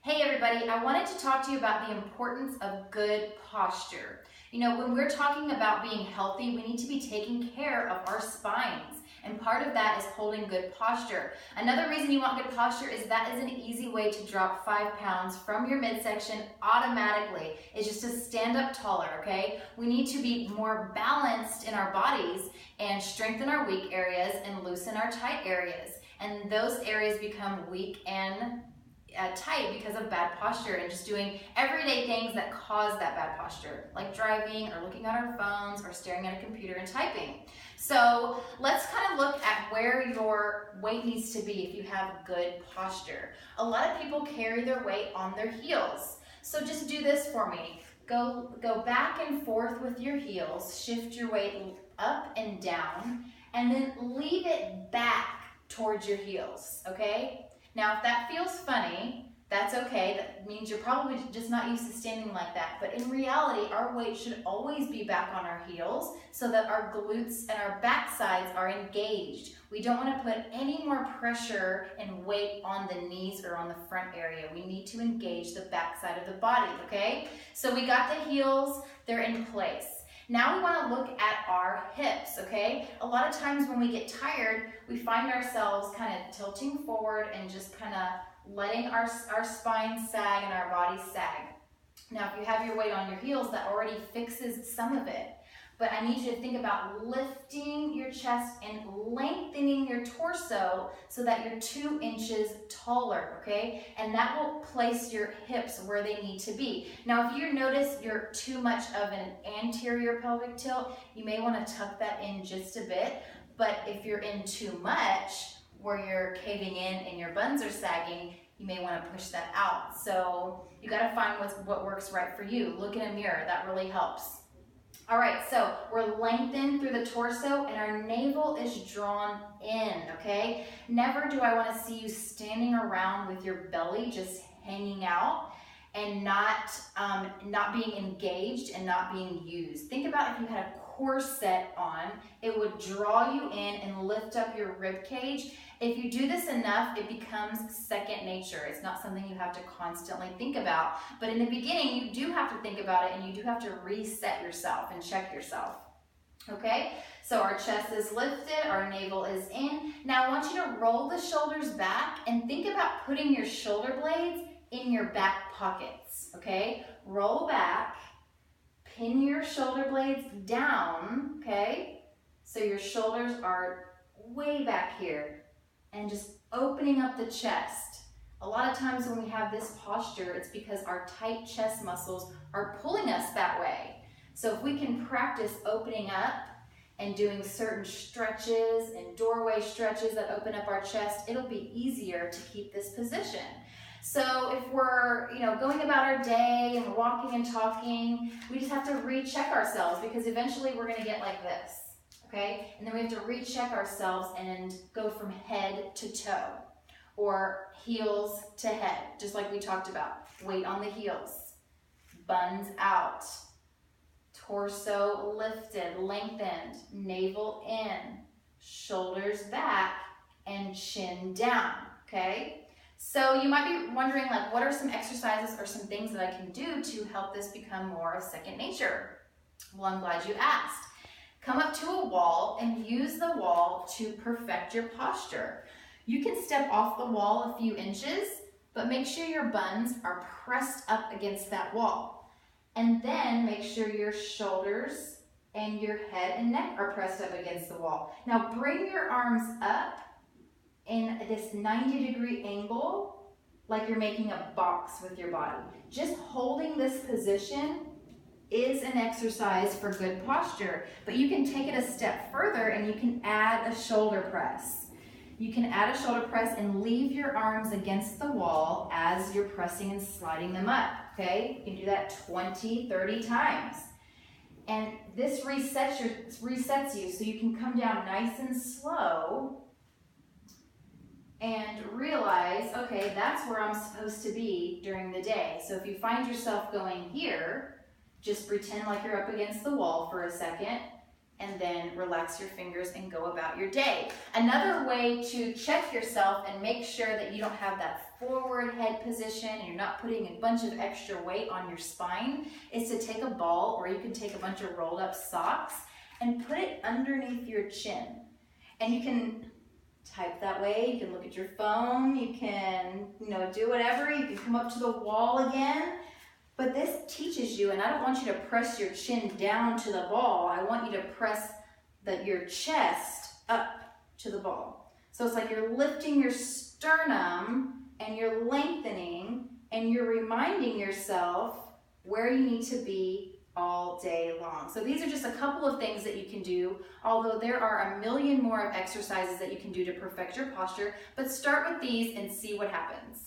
Hey everybody, I wanted to talk to you about the importance of good posture. You know, when we're talking about being healthy, we need to be taking care of our spines. And part of that is holding good posture. Another reason you want good posture is that is an easy way to drop 5 pounds from your midsection automatically. It's just to stand up taller, okay? We need to be more balanced in our bodies and strengthen our weak areas and loosen our tight areas. And those areas become weak and tight because of bad posture and just doing everyday things that cause that bad posture, like driving or looking at our phones or staring at a computer and typing. So let's kind of look at where your weight needs to be if you have good posture. A lot of people carry their weight on their heels. So just do this for me. Go back and forth with your heels, shift your weight up and down, and then leave it back towards your heels, okay? Now, if that feels funny, that's okay. That means you're probably just not used to standing like that. But in reality, our weight should always be back on our heels so that our glutes and our back sides are engaged. We don't want to put any more pressure and weight on the knees or on the front area. We need to engage the back side of the body, okay? So we got the heels, they're in place. Now we want to look at our hips, okay? A lot of times when we get tired, we find ourselves kind of tilting forward and just kind of letting our spine sag and our body sag. Now, if you have your weight on your heels, that already fixes some of it. But I need you to think about lifting your chest and lengthening your torso so that you're 2 inches taller, okay? And that will place your hips where they need to be. Now, if you notice you're too much of an anterior pelvic tilt, you may want to tuck that in just a bit. But if you're in too much, where you're caving in and your buns are sagging, you may want to push that out. So you got to find what works right for you. Look in a mirror, that really helps. All right, so we're lengthened through the torso and our navel is drawn in, okay? Never do I want to see you standing around with your belly just hanging out and not being engaged and not being used. Think about if you had a corset on, it would draw you in and lift up your rib cage. If you do this enough, it becomes second nature. It's not something you have to constantly think about. But in the beginning, you do have to think about it and you do have to reset yourself and check yourself. Okay, so our chest is lifted, our navel is in. Now I want you to roll the shoulders back and think about putting your shoulder blades in your back pockets, okay? Roll back, pin your shoulder blades down, okay? So your shoulders are way back here and just opening up the chest. A lot of times when we have this posture, it's because our tight chest muscles are pulling us that way. So if we can practice opening up and doing certain stretches and doorway stretches that open up our chest, it'll be easier to keep this position. So if we're, going about our day and we're walking and talking, we just have to recheck ourselves because eventually we're going to get like this, okay? And then we have to recheck ourselves and go from head to toe or heels to head, just like we talked about. Weight on the heels, buns out, torso lifted, lengthened, navel in, shoulders back, and chin down, okay? So you might be wondering, what are some exercises or some things that I can do to help this become more of second nature? Well, I'm glad you asked. Come up to a wall and use the wall to perfect your posture. You can step off the wall a few inches, but make sure your buns are pressed up against that wall. And then make sure your shoulders and your head and neck are pressed up against the wall. Now bring your arms up in this 90-degree angle, like you're making a box with your body. Just holding this position is an exercise for good posture, but you can take it a step further and you can add a shoulder press. You can add a shoulder press and leave your arms against the wall as you're pressing and sliding them up, okay? You can do that 20, 30 times. And this resets you so you can come down nice and slow and realize, okay, that's where I'm supposed to be during the day. So if you find yourself going here, just pretend like you're up against the wall for a second and then relax your fingers and go about your day. Another way to check yourself and make sure that you don't have that forward head position and you're not putting a bunch of extra weight on your spine is to take a ball, or you can take a bunch of rolled up socks and put it underneath your chin. And you can type that way, you can look at your phone, you can, do whatever, you can come up to the wall again. But this teaches you, and I don't want you to press your chin down to the ball, I want you to press your chest up to the ball. So it's like you're lifting your sternum and you're lengthening and you're reminding yourself where you need to be all day long. So these are just a couple of things that you can do, although there are a million more of exercises that you can do to perfect your posture, but start with these and see what happens.